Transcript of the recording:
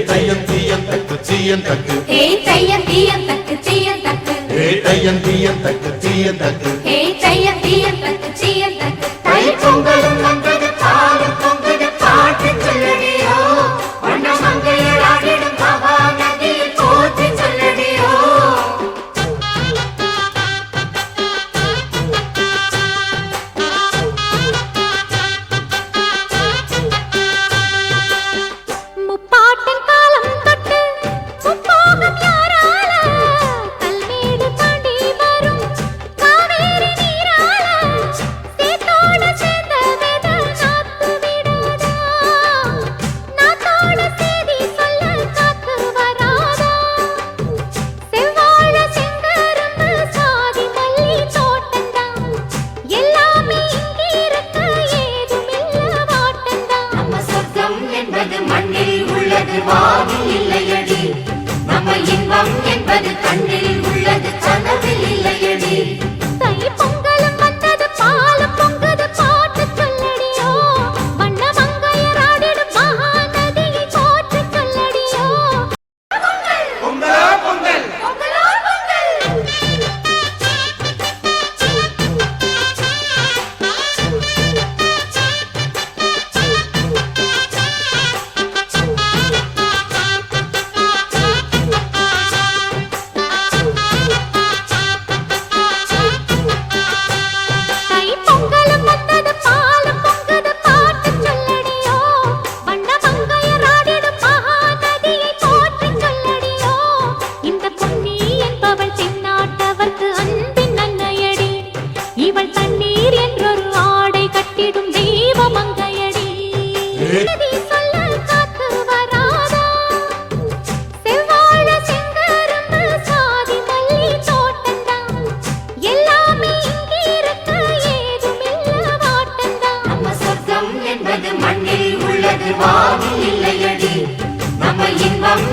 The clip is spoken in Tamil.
தையம் தீயம் தக்கு தீயம் தக்கு தையம் தீயம் தக்கு தீயம் தக்கு தையம் தீயம் தக்கு தீயம் தக்கு தையம் தீயம் தக்கு தீயம் தக்கு தை பொங்கலும் வந்தது பாலும் பொங்குது பாட்டு சொல்லடியோ வண்ண மங்கையர் ஆடிடும் மகா நதியில் போற்றி சொல்லடியோ முப்பாட்டின் காலம் தொட்டு முப்போகம் யாரால கல்மேடு தாண்டி வரும் காவேரி நீரால சேத்தோட சேர்ந்த வேத நாத்து விடாதா நாத்தோட சேதி சொல்ல காத்து வராதா செவ்வாழ செங்கரும்பு சாதி மல்லி தோட்டந்தான் எல்லாமே இங்கிருக்க ஏதுமில்ல வாட்டந்தான் நம்ம சொர்க்கம் என்பது மண்ணில் உள்ளது வானில் இல்லையடி நம்ம இன்பம் என்பது கண்ணில் உள்ளது கனவில் இல்லையடி தை பொங்கலும் வந்தது பாலும் பொங்குது பாட்டு சொல்லடியோ வண்ண மங்கையர் ஆடிடும் மகா நதியை போற்றி சொல்லடியோ பொங்கலோ பொங்கல் பொங்கலோ பொங்கல் தை பொங்கலும் வந்தது பாலும் பொங்குது பாட்டு சொல்லடியோ வண்ண மங்கையர் ஆடிடும் மகா நதியை போற்றி சொல்லடியோ இந்த பொன்னி என்பவள் தென்னாட்டவர்க்கு அன்பின் அன்னையடி இவள் தண்ணீர் என்றொரு ஆடை கட்டிடும் தெய்வ மங்கையடி நதி சொல்ல காத்து வராதா செவ்வாழ செங்கரும்பு சாதி மல்லி தோட்டந்தான் எல்லாமே இங்கிருக்க ஏதுமில்ல வாட்டந்தான் நம்ம சொர்க்கம் என்பது மண்ணில் உள்ளது வானில் இல்லையடி நம்ம இன்பம்